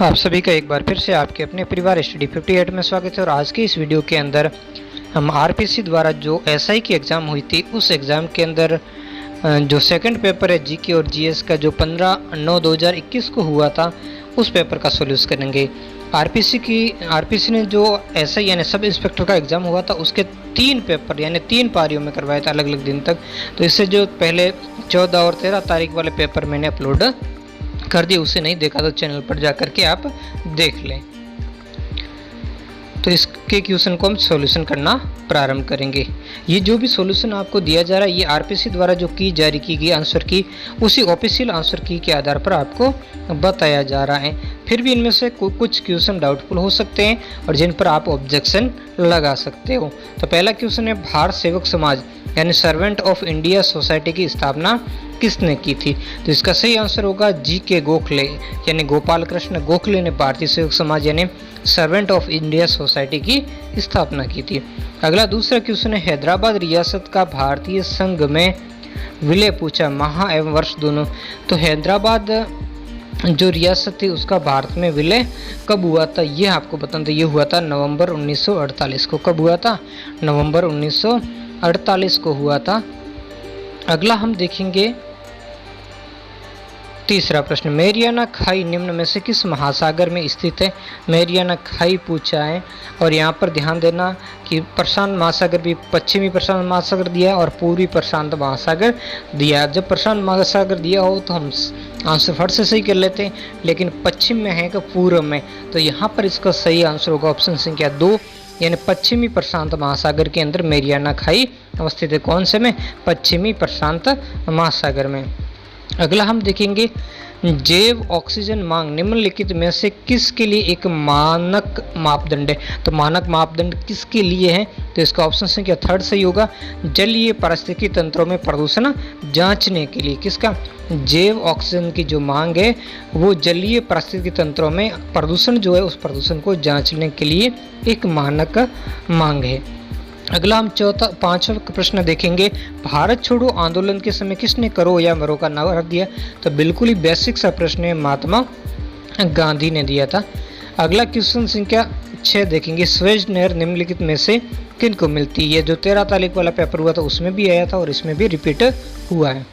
आप सभी का एक बार फिर से आपके अपने परिवार स्टडी 58 में स्वागत है। और आज की इस वीडियो के अंदर हम आरपीसी द्वारा जो एसआई की एग्ज़ाम हुई थी उस एग्ज़ाम के अंदर जो सेकंड पेपर है जीके और जीएस का जो 15/9/2021 को हुआ था उस पेपर का सोल्यूशन करेंगे। आरपीसी ने जो एसआई यानी सब इंस्पेक्टर का एग्ज़ाम हुआ था उसके 3 पेपर यानी 3 पारियों में करवाए थे अलग अलग दिन तक। तो इससे जो पहले 14 और 13 तारीख वाले पेपर मैंने अपलोड कर दिए, उसे नहीं देखा तो चैनल पर जा करके आप देख लें। तो इसके क्वेश्चन को हम सॉल्यूशन करना प्रारंभ करेंगे। ये जो भी सॉल्यूशन आपको दिया जा रहा है ये आरपीसी द्वारा जो की जारी की गई आंसर की उसी ऑफिशियल आंसर की के आधार पर आपको बताया जा रहा है। फिर भी इनमें से कुछ क्वेश्चन डाउटफुल हो सकते हैं और जिन पर आप ऑब्जेक्शन लगा सकते हो। तो पहला क्वेश्चन है, भारत सेवक समाज यानी सर्वेंट ऑफ इंडिया सोसाइटी की स्थापना किसने की थी? तो इसका सही आंसर होगा जी.के. गोखले यानी गोपाल कृष्ण गोखले ने भारतीय सेवक समाज यानी सर्वेंट ऑफ इंडिया सोसाइटी की स्थापना की थी। अगला दूसरा क्वेश्चन है, हैदराबाद रियासत का भारतीय संघ में विलय पूछा, माह एवं वर्ष दोनों। तो हैदराबाद जो रियासत थी उसका भारत में विलय कब हुआ था ये आपको बता दें। ये हुआ था नवंबर 1948 को। कब हुआ था? नवंबर 1948 को हुआ था। अगला हम देखेंगे तीसरा प्रश्न, मैरियाना खाई निम्न में से किस महासागर में स्थित है? मैरियाना खाई पूछा है और यहाँ पर ध्यान देना कि प्रशांत महासागर भी, पश्चिमी प्रशांत महासागर दिया और पूर्वी प्रशांत महासागर दिया। जब प्रशांत महासागर दिया हो तो हम आंसर फट से सही कर लेते हैं, लेकिन पश्चिम में है कि पूर्व में, तो यहाँ पर इसका सही आंसर होगा ऑप्शन संख्या 2 यानी पश्चिमी प्रशांत महासागर के अंदर मैरियाना खाई अवस्थित है। कौन से में? पश्चिमी प्रशांत महासागर में। अगला हम देखेंगे, जैव ऑक्सीजन मांग निम्नलिखित में से किसके लिए एक मानक मापदंड है? तो मानक मापदंड किसके लिए है? तो इसका ऑप्शन संख्या 3 सही होगा, जलीय पारिस्थितिकी तंत्रों में प्रदूषण जांचने के लिए। किसका? जैव ऑक्सीजन की जो मांग है वो जलीय पारिस्थितिकी तंत्रों में प्रदूषण जो है उस प्रदूषण को जांचने के लिए एक मानक मांग है। अगला हम पांचवा प्रश्न देखेंगे, भारत छोड़ो आंदोलन के समय किसने करो या मरो का नारा दिया? तो बिल्कुल ही बेसिक सा प्रश्न है, महात्मा गांधी ने दिया था। अगला क्वेश्चन संख्या 6 देखेंगे, स्वेज नहर निम्नलिखित में से किन को मिलती है? ये जो 13 तारीख वाला पेपर हुआ था उसमें भी आया था और इसमें भी रिपीट हुआ है।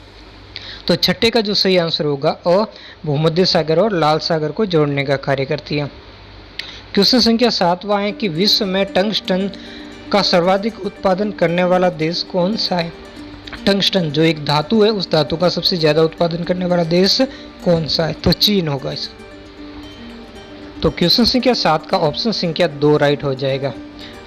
तो छठे का जो सही आंसर होगा और भूमध्य सागर और लाल सागर को जोड़ने का कार्य करती है। क्वेश्चन संख्या 7वां है कि विश्व में टंगस्टन का सर्वाधिक उत्पादन करने वाला देश कौन सा है? टंगस्टन जो एक धातु है उस धातु का सबसे ज्यादा उत्पादन करने वाला देश कौन सा है? तो चीन होगा इस। तो क्वेश्चन संख्या 7 का ऑप्शन संख्या 2 राइट हो जाएगा।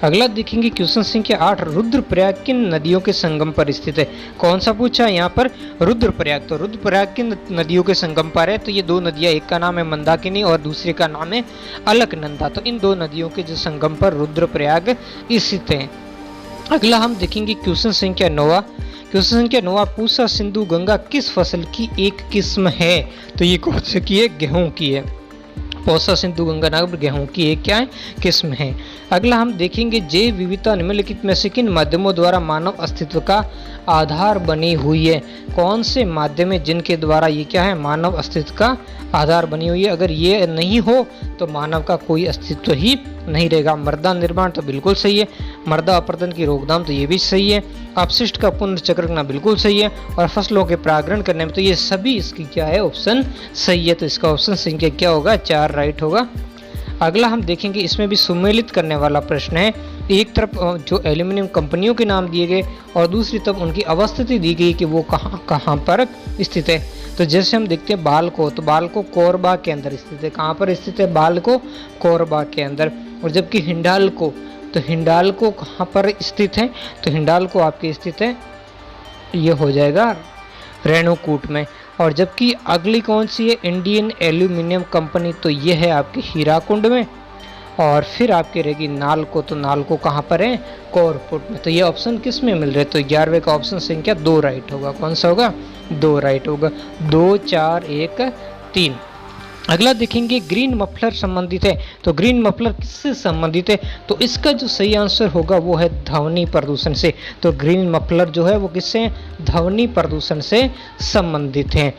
अगला देखेंगे क्वेश्चन संख्या 8, रुद्रप्रयाग किन नदियों के संगम पर स्थित है? कौन सा पूछा है यहाँ पर? रुद्रप्रयाग। तो रुद्रप्रयाग किन नदियों के संगम पर है? तो ये 2 नदियाँ, एक का नाम है मंदाकिनी और दूसरे का नाम है अलकनंदा। तो इन 2 नदियों के जो संगम पर रुद्रप्रयाग स्थित है। अगला हम देखेंगे क्वेश्चन संख्या 9। क्वेश्चन संख्या 9, पूसा सिंधु गंगा किस फसल की एक किस्म है? तो ये कौन से की है? गेहूं की है। पौसा सिंधु गंगा नागर गेहूं की एक क्या है? किस्म है। अगला हम देखेंगे, जैव विविधता निम्नलिखित में से किन माध्यमों द्वारा मानव अस्तित्व का आधार बनी हुई है? कौन से माध्यम है जिनके द्वारा ये क्या है? मानव अस्तित्व का आधार बनी हुई है। अगर ये नहीं हो तो मानव का कोई अस्तित्व ही नहीं रहेगा। मृदा निर्माण तो बिल्कुल सही है, मृदा अपरदन की रोकथाम तो ये भी सही है, अपशिष्ट का पुनर्चक्र करना बिल्कुल सही है और फसलों के परागण करने में तो ये सभी इसकी क्या है? ऑप्शन सही है। तो इसका ऑप्शन संख्या क्या होगा? 4 राइट होगा। अगला हम देखेंगे, इसमें भी सम्मिलित करने वाला प्रश्न है। एक तरफ जो एल्यूमिनियम कंपनियों के नाम दिए गए और दूसरी तरफ उनकी अवस्थिति दी गई कि वो कहाँ पर स्थित है। तो जैसे हम देखते हैं बालको, तो बालको कोरबा के अंदर स्थित है। कहाँ पर स्थित है? बालको कोरबा के अंदर। और जबकि हिंडाल्को, तो हिंडाल्को कहाँ पर स्थित है? तो हिंडाल्को आपकी स्थित है, ये हो जाएगा रेणुकूट में। और जबकि अगली कौन सी है? इंडियन एल्यूमिनियम कंपनी, तो ये है आपकी हीराकुंड में। और फिर आपकी रहेगी नालको, तो नालको कहाँ पर है? कोरपुट में। तो ये ऑप्शन किस में मिल रहे? तो 11वें का ऑप्शन संख्या 2 राइट होगा। कौन सा होगा? 2 राइट होगा। 2 4 1 3। अगला देखेंगे ग्रीन मफलर संबंधित है, तो ग्रीन मफलर किससे संबंधित है, तो इसका जो सही आंसर होगा वो है ध्वनि प्रदूषण से। तो ग्रीन मफलर जो है वो किससे, ध्वनि प्रदूषण से संबंधित है।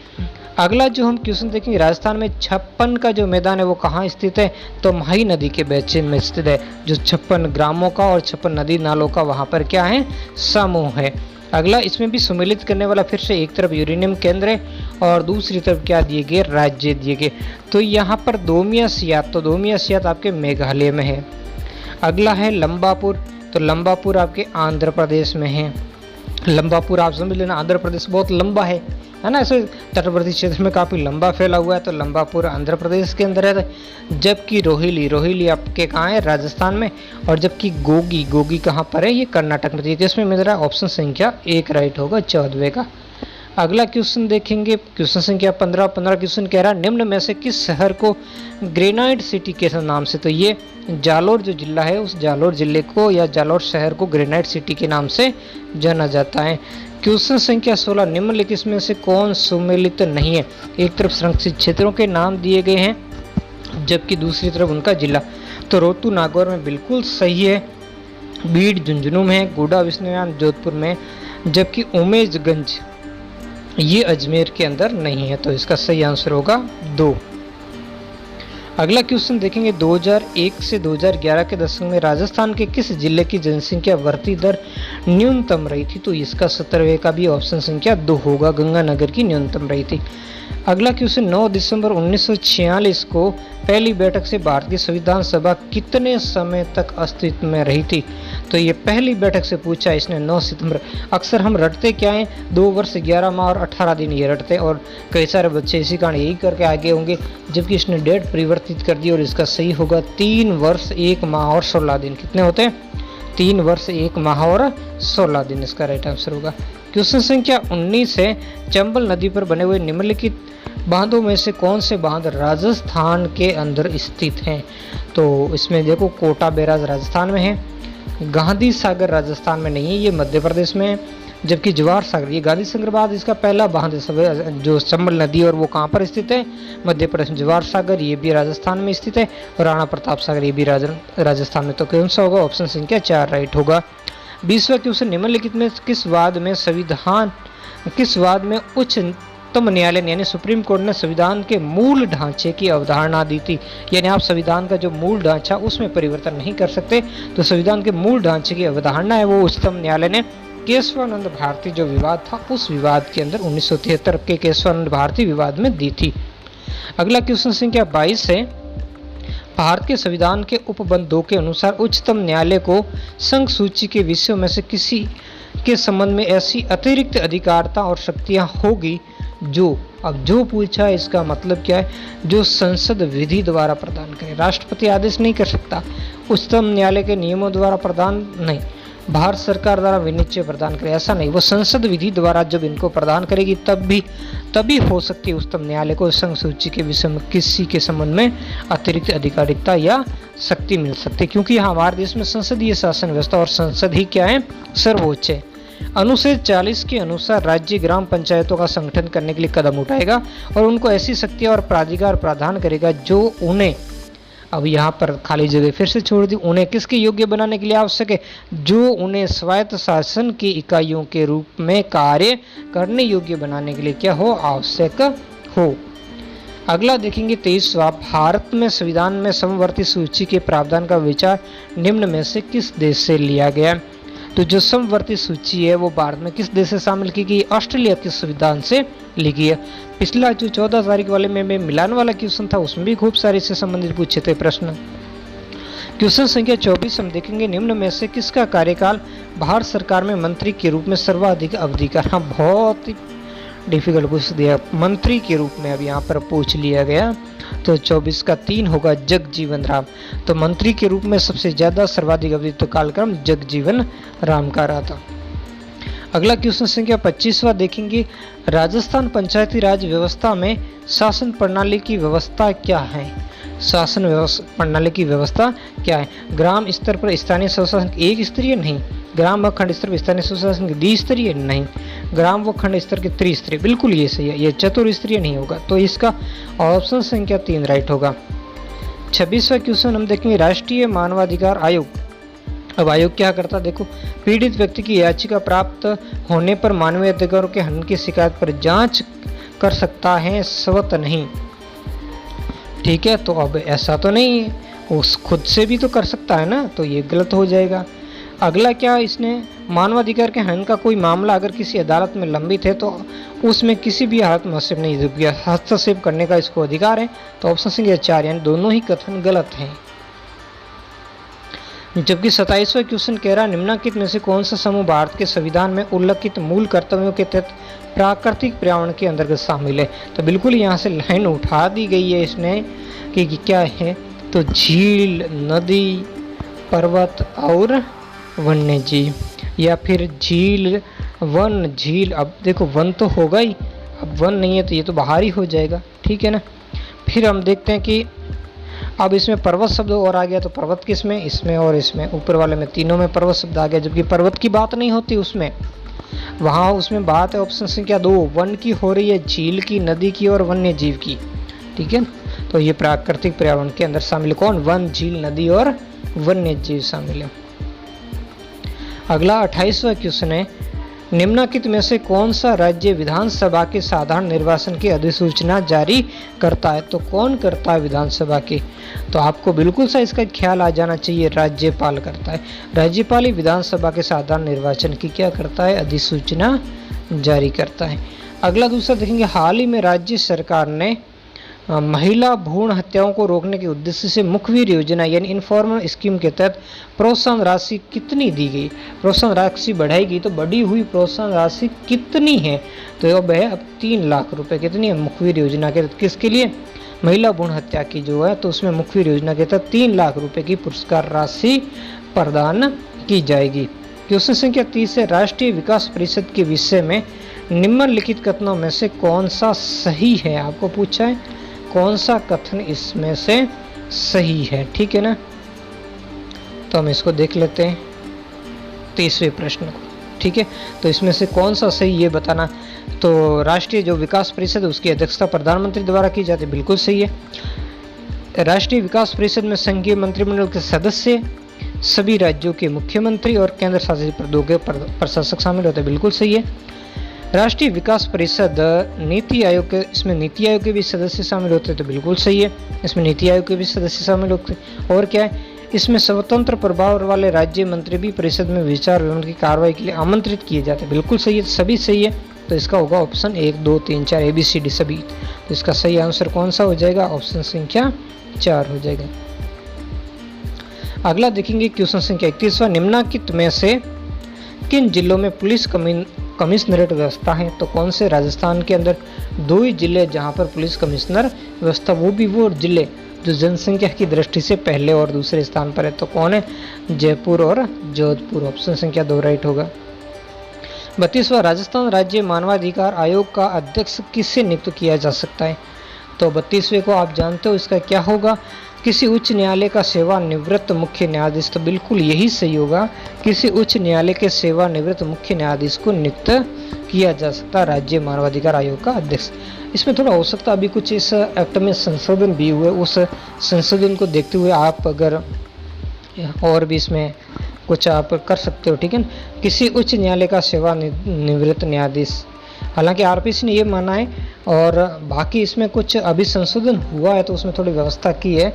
अगला जो हम क्वेश्चन देखेंगे, राजस्थान में 56 का जो मैदान है वो कहाँ स्थित है, तो माही नदी के बेसिन में स्थित है। जो 56 ग्रामों का और 56 नदी नालों का वहाँ पर क्या है, समूह है। अगला इसमें भी सम्मिलित करने वाला फिर से एक तरफ यूरेनियम केंद्र है और दूसरी तरफ क्या दिए गए, राज्य दिए गए। तो यहाँ पर दोमिया सियात, तो दोमिया सियात आपके मेघालय में है। अगला है लंबापुर, तो लंबापुर आपके आंध्र प्रदेश में है। लंबापुर आप समझ लेना, आंध्र प्रदेश बहुत लंबा है ना, ऐसे तटवर्ती क्षेत्र में काफ़ी लंबा फैला हुआ है, तो लंबापुर आंध्र प्रदेश के अंदर है। जबकि रोहिली, रोहिली आपके कहाँ है, राजस्थान में। और जबकि गोगी, गोगी कहाँ पर है, ये कर्नाटक में। तो इसमें मेरा ऑप्शन संख्या 1 राइट होगा 14वें का। अगला क्वेश्चन देखेंगे, क्वेश्चन संख्या 15 क्वेश्चन कह रहा है निम्न में से किस शहर को ग्रेनाइट सिटी के नाम से, तो ये जालोर जो जिला है उस जालोर जिले को या जालोर शहर को ग्रेनाइट सिटी के नाम से जाना जाता है। क्वेश्चन संख्या 16 निम्नलिखित में से कौन सम्मिलित नहीं है, एक तरफ संरक्षित क्षेत्रों के नाम दिए गए हैं जबकि दूसरी तरफ उनका जिला, तो रोहतू नागौर में बिल्कुल सही है, बीड झुंझुनू में है, गोडा विष्णुयान जोधपुर में, जबकि उमेशगंज ये अजमेर के अंदर नहीं है। तो इसका सही आंसर होगा 2। अगला क्वेश्चन देखेंगे 2001 से 2011 के दशक में राजस्थान के किस जिले की जनसंख्या वृद्धि दर न्यूनतम रही थी, तो इसका 17वें का भी ऑप्शन संख्या 2 होगा, गंगानगर की न्यूनतम रही थी। अगला क्वेश्चन 9 दिसंबर 1946 को पहली बैठक से भारतीय संविधान सभा कितने समय तक अस्तित्व में रही थी, तो ये पहली बैठक से पूछा इसने 9 सितंबर। अक्सर हम रटते क्या हैं, 2 वर्ष 11 माह और 18 दिन ये रटते, और कई सारे बच्चे इसी कारण यही करके आगे होंगे, जबकि इसने डेट परिवर्तित कर दी और इसका सही होगा 3 वर्ष 1 माह और 16 दिन। कितने होते हैं, 3 वर्ष 1 माह और 16 दिन इसका राइट आंसर होगा। क्वेश्चन संख्या 19 है चंबल नदी पर बने हुए निम्नलिखित बांधों में से कौन से बांध राजस्थान के अंदर स्थित हैं, तो इसमें देखो कोटा बैराज राजस्थान में है, गांधी सागर राजस्थान में नहीं है, ये मध्य प्रदेश में है, जबकि जवाहर सागर, ये गांधी सागर बाद इसका पहला बांध जो चंबल नदी और वो कहाँ पर स्थित है, मध्य प्रदेश में। जवाहर सागर ये भी राजस्थान में स्थित है और राणा प्रताप सागर ये भी राजस्थान में। तो कौन सा होगा, ऑप्शन संख्या 4 राइट होगा। 20वां क्वेश्चन निम्नलिखित में किस वाद में उच्चतम न्यायालय यानी सुप्रीम कोर्ट ने संविधान के मूल ढांचे की अवधारणा दी थी, यानी आप संविधान का जो मूल ढांचा उसमें परिवर्तन नहीं कर सकते, तो संविधान के मूल ढांचे की अवधारणा है वो उच्चतम न्यायालय ने केशवानंद भारती जो विवाद था उस विवाद के अंदर 1973 के केशवानंद भारती विवाद में दी थी। अगला क्वेश्चन संख्या 22 है भारत के संविधान के उपबंध 2 के अनुसार उच्चतम न्यायालय को संघ सूची के विषयों में से किसी के संबंध में ऐसी अतिरिक्त अधिकारता और शक्तियां होगी जो, अब जो पूछा है इसका मतलब क्या है, जो संसद विधि द्वारा प्रदान करे। राष्ट्रपति आदेश नहीं कर सकता, उच्चतम न्यायालय के नियमों द्वारा प्रदान नहीं, भारत सरकार द्वारा विनिश्चय प्रदान करे, ऐसा नहीं, वो संसद विधि द्वारा जब इनको प्रदान करेगी तभी हो सकती है उच्चतम न्यायालय को संघ सूची के विषय में किसी के संबंध में अतिरिक्त अधिकारिकता या शक्ति मिल सकती है, क्योंकि हमारे देश में संसदीय शासन व्यवस्था और संसद ही क्या है, सर्वोच्च है। अनुच्छेद 40 के अनुसार राज्य ग्राम पंचायतों का संगठन करने के लिए कदम उठाएगा और उनको ऐसी शक्तियां और प्राधिकार प्रदान करेगा जो उन्हें, अब यहाँ पर खाली जगह फिर से छोड़ दी, उन्हें किसके योग्य बनाने के लिए आवश्यक है, जो उन्हें स्वायत्त शासन की इकाइयों के रूप में कार्य करने योग्य बनाने के लिए क्या हो, आवश्यक हो। अगला देखेंगे 23वां, भारत में संविधान में समवर्ती सूची के प्रावधान का विचार निम्न में से किस देश से लिया गया, तो जो समवर्ती सूची है वो भारत में किस देश से शामिल की गई, ऑस्ट्रेलिया के संविधान से ली गई है। पिछला जो 14 तारीख वाले में मिलान वाला क्वेश्चन था उसमें भी खूब सारे इससे संबंधित पूछे थे प्रश्न। क्वेश्चन संख्या 24 हम देखेंगे निम्न में से किसका कार्यकाल भारत सरकार में मंत्री के रूप में सर्वाधिक अवधि का, हाँ बहुत ही डिफिकल्ट पूछ दिया, मंत्री के रूप में अब यहाँ पर पूछ लिया गया, तो 24 का 3 होगा जगजीवन राम। तो मंत्री के रूप में सबसे ज्यादा सर्वाधिक अवधि तो कालक्रम जगजीवन राम का रहा था। अगला क्वेश्चन संख्या 25वां देखेंगे, राजस्थान पंचायती राज व्यवस्था में शासन प्रणाली की व्यवस्था क्या है, शासन प्रणाली की व्यवस्था क्या है, ग्राम स्तर पर स्थानीय स्वशासन एक स्तरीय नहीं, ग्राम व खंड स्तर पर स्थानीय स्वशासन द्विस्तरीय नहीं, ग्राम व खंड स्तर के त्रिस्तरीय, बिल्कुल ये सही है, ये चतुर्स्तरीय नहीं होगा। तो इसका ऑप्शन संख्या 3 राइट होगा। 26वां क्वेश्चन हम देखेंगे, राष्ट्रीय मानवाधिकार आयोग। अब आयोग क्या करता है, देखो, पीड़ित व्यक्ति की याचिका प्राप्त होने पर मानवीय अधिकारों के हनन की शिकायत पर जांच कर सकता है, स्वतः नहीं। ठीक है, तो अब ऐसा तो नहीं है, उस खुद से भी तो कर सकता है ना, तो ये गलत हो जाएगा। अगला क्या, इसने मानवाधिकार के हनन का कोई मामला अगर किसी अदालत में लंबित है तो उसमें किसी भी हालत में हस्तक्षेप करने का इसको अधिकार है। तो ऑप्शन संख्या 4 यानी दोनों ही कथन गलत हैं। जबकि 27वां क्वेश्चन कह रहा है, निम्नलिखित में से कौन सा समूह भारत के संविधान में उल्लिखित मूल कर्तव्यों के तहत प्राकृतिक पर्यावरण के अंतर्गत शामिल है। तो बिल्कुल यहाँ से लाइन उठा दी गई है इसने कि क्या है, तो झील, नदी, पर्वत और वन्य जीव, या फिर झील, वन, झील। अब देखो वन तो होगा ही, अब वन नहीं है तो ये तो बाहर ही हो जाएगा, ठीक है ना। फिर हम देखते हैं कि अब इसमें पर्वत शब्द और आ गया, तो पर्वत किसमें, इसमें और इसमें, ऊपर वाले में, तीनों में पर्वत शब्द आ गया। जबकि पर्वत की बात नहीं होती उसमें, वहाँ उसमें बात है ऑप्शन संख्या 2 वन की हो रही है, झील की, नदी की और वन्य जीव की, ठीक है। तो ये प्राकृतिक पर्यावरण के अंदर शामिल कौन, वन, झील, नदी और वन्य जीव शामिल है। अगला 28वां क्वेश्चन है, निम्नलिखित में से कौन सा राज्य विधानसभा के साधारण निर्वाचन की अधिसूचना जारी करता है। तो कौन करता है विधानसभा की, तो आपको बिल्कुल सा इसका ख्याल आ जाना चाहिए, राज्यपाल करता है। राज्यपाल ही विधानसभा के साधारण निर्वाचन की क्या करता है, अधिसूचना जारी करता है। अगला दूसरा देखेंगे, हाल ही में राज्य सरकार ने महिला भ्रूण हत्याओं को रोकने के उद्देश्य से मुखबिर योजना यानी इन्फॉर्मल स्कीम के तहत प्रोत्साहन राशि कितनी दी गई। प्रोत्साहन राशि बढ़ाई गई, तो बढ़ी हुई प्रोत्साहन राशि कितनी है, तो अब है अब 3 लाख रुपए। कितनी है मुखबिर योजना के तहत, किसके लिए, महिला भ्रूण हत्या की जो है, तो उसमें मुखबिर योजना के तहत 3 लाख रुपए की पुरस्कार राशि प्रदान की जाएगी। क्वेश्चन संख्या 30 है, राष्ट्रीय विकास परिषद के विषय में निम्नलिखित कथनों में से कौन सा सही है। आपको पूछा है कौन सा कथन इसमें से सही है, ठीक है ना। तो हम इसको देख लेते हैं 30वें प्रश्न को, ठीक है। तो इसमें से कौन सा सही ये बताना। तो राष्ट्रीय जो विकास परिषद है उसकी अध्यक्षता प्रधानमंत्री द्वारा की जाती है, बिल्कुल सही है। राष्ट्रीय विकास परिषद में संघीय मंत्रिमंडल के सदस्य, सभी राज्यों के मुख्यमंत्री और केंद्र शासित प्रदेशों के प्रशासक शामिल होते हैं, बिल्कुल सही है। राष्ट्रीय विकास परिषद नीति आयोग के, इसमें नीति आयोग के भी सदस्य शामिल होते हैं, तो बिल्कुल सही है, इसमें नीति आयोग के भी सदस्य शामिल होते हैं। और क्या है, इसमें स्वतंत्र प्रभाव वाले राज्य मंत्री भी परिषद में विचार विमर्श की कार्रवाई के लिए आमंत्रित किए जाते हैं, बिल्कुल सही है, सभी सही है। तो इसका होगा ऑप्शन 1, 2, 3, 4 ABCD सभी। तो इसका सही आंसर कौन सा हो जाएगा, ऑप्शन संख्या 4 हो जाएगा। अगला देखेंगे क्वेश्चन संख्या 31वां, निम्नलिखित में से किन जिलों में पुलिस कमिश्नरेट व्यवस्था है। तो कौन से, राजस्थान के अंदर 2 ही जिले जहां पर पुलिस कमिश्नर व्यवस्था, वो भी वो जिले जो जनसंख्या की दृष्टि से पहले और दूसरे स्थान पर है। तो कौन है, जयपुर और जोधपुर, ऑप्शन संख्या 2 राइट होगा। 32वां, राजस्थान राज्य मानवाधिकार आयोग का अध्यक्ष किससे नियुक्त किया जा सकता है। तो 32वें को आप जानते हो, इसका क्या होगा, किसी उच्च न्यायालय का सेवानिवृत्त मुख्य न्यायाधीश। तो बिल्कुल यही सही होगा, किसी उच्च न्यायालय के सेवानिवृत्त मुख्य न्यायाधीश को नियुक्त किया जा सकता राज्य मानवाधिकार आयोग का अध्यक्ष। इसमें थोड़ा हो सकता अभी कुछ इस एक्ट में संशोधन भी हुए, उस संशोधन को देखते हुए आप अगर और भी इसमें कुछ आप कर सकते हो, ठीक है। किसी उच्च न्यायालय का सेवानिवृत्त न्यायाधीश, हालांकि आरपीसी ने ये माना है, और बाकी इसमें कुछ अभी संशोधन हुआ है तो उसमें थोड़ी व्यवस्था की है।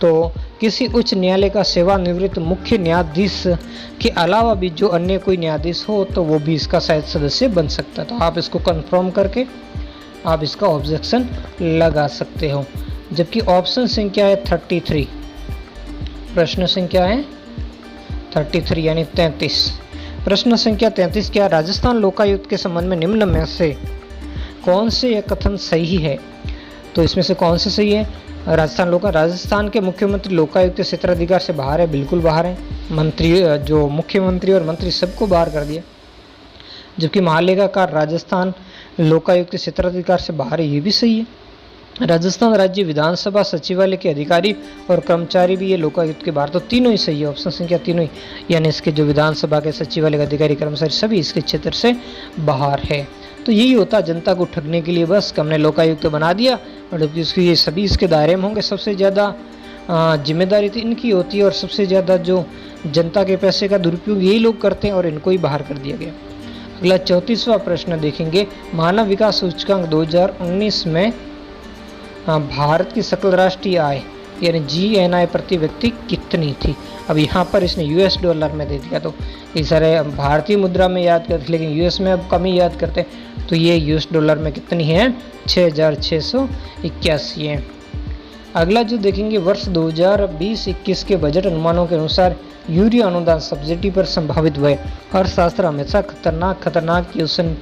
तो किसी उच्च न्यायालय का सेवानिवृत्त मुख्य न्यायाधीश के अलावा भी जो अन्य कोई न्यायाधीश हो तो वो भी इसका शायद सदस्य बन सकता है। तो आप इसको कंफर्म करके आप इसका ऑब्जेक्शन लगा सकते हो। जबकि ऑप्शन संख्या है 33, प्रश्न संख्या है 33 यानी 33। प्रश्न संख्या 33 क्या, राजस्थान लोकायुक्त के संबंध में निम्न में से कौन से यह कथन सही है। तो इसमें से कौन से सही है, राजस्थान के मुख्यमंत्री लोकायुक्त के क्षेत्राधिकार से बाहर है, बिल्कुल बाहर है। मंत्री, जो मुख्यमंत्री और मंत्री सबको बाहर कर दिया। जबकि महालेखाकार राजस्थान लोकायुक्त के क्षेत्राधिकार से बाहर है, ये भी सही है। राजस्थान राज्य विधानसभा सचिवालय के अधिकारी और कर्मचारी भी ये लोकायुक्त के बाहर, तो तीनों ही सही है, ऑप्शन संख्या तीनों ही, यानी इसके जो विधानसभा के सचिवालय के अधिकारी कर्मचारी सभी इसके क्षेत्र से बाहर है। तो यही होता जनता को ठगने के लिए, बस हमने लोकायुक्त बना दिया और इसकी ये सभी इसके दायरे में होंगे। सबसे ज़्यादा जिम्मेदारी तो इनकी होती है और सबसे ज़्यादा जो जनता के पैसे का दुरुपयोग यही लोग करते हैं और इनको ही बाहर कर दिया गया। अगला 34वां प्रश्न देखेंगे, मानव विकास सूचकांक 2019 में भारत की सकल राष्ट्रीय आय यानी GNI प्रति व्यक्ति कितनी थी। अब यहाँ पर इसने US डॉलर में दे दिया, तो ये सारे भारतीय मुद्रा में याद करते लेकिन US में अब कम ही याद करते, तो ये US डॉलर में कितनी है, 6681 है। अगला जो देखेंगे, वर्ष 2020-21 के बजट अनुमानों के अनुसार यूरिया अनुदान सब्सिडी पर संभावित व्यय। अर्थशास्त्र हमेशा खतरनाक क्वेश्चन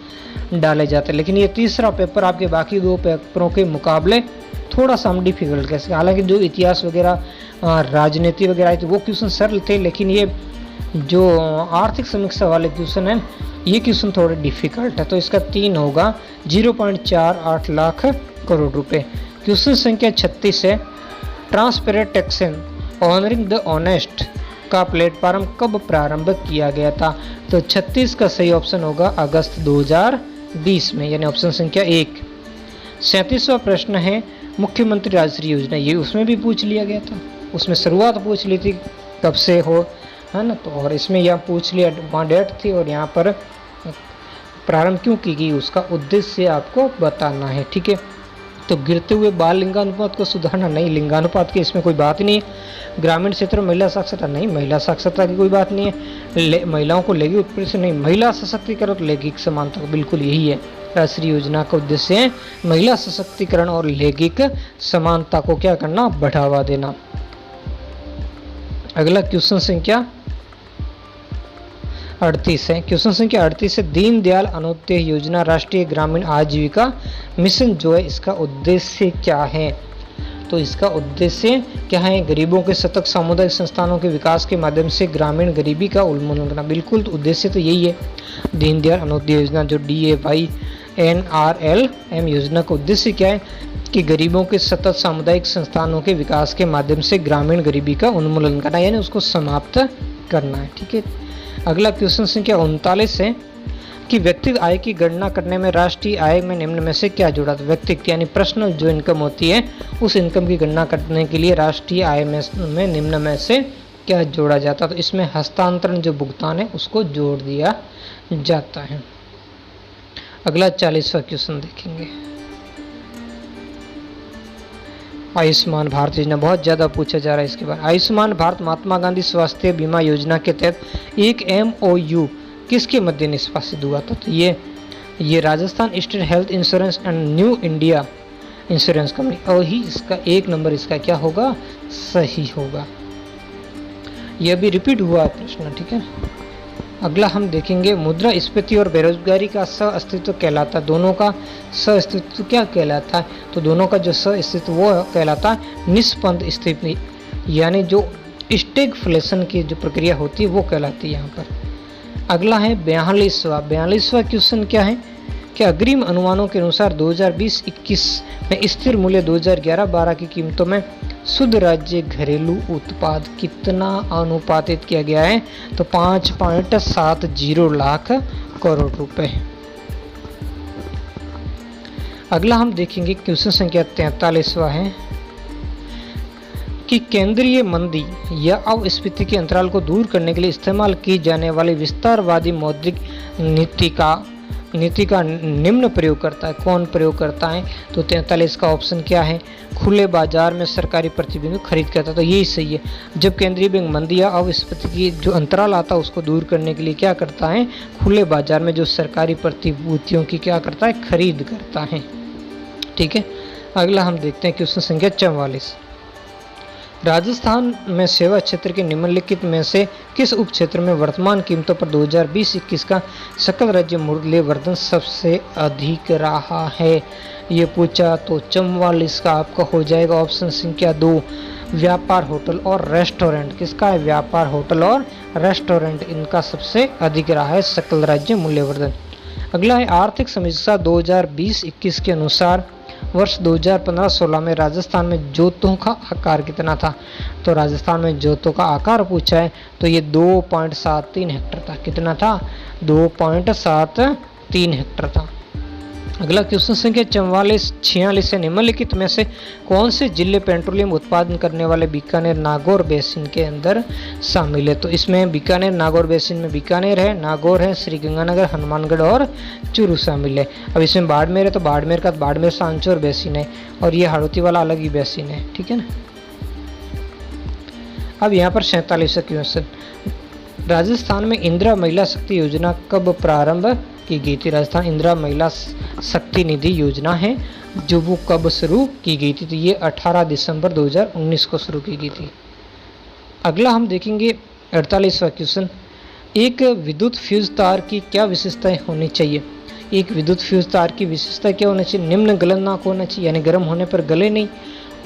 डाले जाते हैं, लेकिन ये तीसरा पेपर आपके बाकी दो पेपरों के मुकाबले थोड़ा सा हम डिफिकल्ट कह सकते। हालांकि जो इतिहास वगैरह राजनीति वगैरह आई थी वो क्वेश्चन सरल थे, लेकिन ये जो आर्थिक समीक्षा वाले क्वेश्चन हैं ये क्वेश्चन थोड़े डिफिकल्ट है। तो इसका 3 होगा, 0.48 लाख करोड़ रुपए। क्वेश्चन संख्या 36 है, transparent taxation honouring the honest का प्लेटफॉर्म कब प्रारंभ किया गया था। तो 36 का सही ऑप्शन होगा अगस्त 2020 में, यानी ऑप्शन संख्या 1। 37वां प्रश्न है, मुख्यमंत्री राजश्री योजना, ये उसमें भी पूछ लिया गया था, उसमें शुरुआत पूछ ली थी कब से हो, है ना, तो और इसमें यहाँ पूछ लिया, वहाँ डेट थी और यहाँ पर प्रारंभ क्यों की गई उसका उद्देश्य आपको बताना है। ठीक है, तो गिरते हुए बाल लिंगानुपात को सुधारना, नहीं, लिंगानुपात की इसमें कोई बात नहीं है। ग्रामीण क्षेत्र में महिला साक्षरता, नहीं, महिला साक्षरता की कोई बात नहीं है। महिलाओं को लैंगिक उत्पीड़न, नहीं, महिला सशक्तिकरण तो लैंगिक समानता, बिल्कुल यही है राष्ट्रीय योजना का उद्देश्य है, महिला सशक्तिकरण और लैंगिक समानता को क्या करना, बढ़ावा देना। अगला क्वेश्चन संख्या 38 है। क्वेश्चन संख्या 38 है, दीनदयाल अंत्योदय योजना राष्ट्रीय ग्रामीण आजीविका मिशन जो है इसका उद्देश्य क्या है। तो इसका उद्देश्य क्या है, गरीबों के सतत सामुदायिक संस्थानों के विकास के माध्यम से ग्रामीण गरीबी का उन्मूलन करना, बिल्कुल, तो उद्देश्य तो यही है। दीनदयाल अंत्योदय योजना जो DAYNRLM योजना का उद्देश्य क्या है कि गरीबों के सतत सामुदायिक संस्थानों के विकास के माध्यम से ग्रामीण गरीबी का उन्मूलन करना, यानी उसको समाप्त करना है। ठीक है, अगला क्वेश्चन संख्या 39 है कि व्यक्तिगत आय की गणना करने में राष्ट्रीय आय में निम्न में से क्या जुड़ा। तो व्यक्तिगत यानी पर्सनल जो इनकम होती है उस इनकम की गणना करने के लिए राष्ट्रीय आय में निम्न में से क्या जोड़ा जाता है। तो इसमें हस्तांतरण जो भुगतान है उसको जोड़ दिया जाता है। अगला 40वां क्वेश्चन देखेंगे, आयुष्मान भारत योजना, बहुत ज़्यादा पूछा जा रहा है इसके बारे। आयुष्मान भारत महात्मा गांधी स्वास्थ्य बीमा योजना के तहत एक MOU किसके मध्य निष्पादित हुआ था। तो ये Rajasthan state health insurance and new India insurance company, और ही इसका 1 नंबर इसका क्या होगा, सही होगा। यह भी रिपीट हुआ प्रश्न। ठीक है, अगला हम देखेंगे, मुद्रास्फीति और बेरोजगारी का सह अस्तित्व कहलाता, दोनों का सह अस्तित्व क्या कहलाता है। तो दोनों का जो सह अस्तित्व वो कहलाता है निष्पन्द स्थिति, यानी जो स्टैगफ्लेशन की जो प्रक्रिया होती है वो कहलाती है यहाँ पर। अगला है 42वां क्वेश्चन क्या है कि अग्रिम अनुमानों के अनुसार 2020-21 में स्थिर मूल्य 2011-12 की कीमतों में शुद्ध राज्य घरेलू उत्पाद कितना अनुपातित किया गया है। तो 5.70 लाख करोड़ रुपए। अगला हम देखेंगे क्वेश्चन संख्या 43वां है कि केंद्रीय मंदी या अपस्फीति के अंतराल को दूर करने के लिए इस्तेमाल की जाने वाली विस्तारवादी मौद्रिक नीति का निम्न प्रयोग करता है, कौन प्रयोग करता है। तो 43 का ऑप्शन क्या है, खुले बाजार में सरकारी प्रतिभूतियों की खरीद करता है। तो यही सही है, जब केंद्रीय बैंक मंदी या अपस्फीति की जो अंतराल आता है उसको दूर करने के लिए क्या करता है, खुले बाजार में जो सरकारी प्रतिभूतियों की क्या करता है, खरीद करता है। ठीक है, अगला हम देखते हैं क्वेश्चन संख्या 44। राजस्थान में सेवा क्षेत्र के निम्नलिखित में से किस उप क्षेत्र में वर्तमान कीमतों पर 2020-21 का सकल राज्य मूल्य वर्धन सबसे अधिक रहा है, ये पूछा। तो 44 का आपका हो जाएगा ऑप्शन संख्या 2, व्यापार होटल और रेस्टोरेंट। किसका है, व्यापार होटल और रेस्टोरेंट, इनका सबसे अधिक रहा है सकल राज्य मूल्यवर्धन। अगला है आर्थिक समीक्षा 2020-21 के अनुसार वर्ष 2015-16 में राजस्थान में जोतों का आकार कितना था? तो राजस्थान में जोतों का आकार पूछा है तो ये 2.73 हेक्टर था। कितना था? 2.73 हेक्टर था। अगला क्वेश्चन संख्या 44-46 से निम्नलिखित में से कौन से जिले पेट्रोलियम उत्पादन करने वाले बीकानेर नागौर बेसिन के अंदर शामिल है? तो इसमें बीकानेर नागौर बेसिन में बीकानेर है, नागौर है, श्रीगंगानगर, हनुमानगढ़ और चूरू शामिल है। अब इसमें बाड़मेर है तो बाड़मेर का बाड़मेर सांचौर बेसिन है और ये हाड़ौती वाला अलग ही बेसिन है। ठीक है ना। अब यहाँ पर 47वां क्वेश्चन, राजस्थान में इंदिरा महिला शक्ति योजना कब प्रारंभ की गई थी? राजस्थान इंदिरा महिला शक्ति निधि योजना है जो वो कब शुरू की गई थी? तो ये 18 दिसंबर 2019 को शुरू की गई थी। अगला हम देखेंगे 48वां क्वेश्चन, एक विद्युत फ्यूज तार की क्या विशेषताएं होनी चाहिए? एक विद्युत फ्यूज तार की विशेषता क्या होनी चाहिए? निम्न गलनांक होना चाहिए, यानी गर्म होने पर गले नहीं,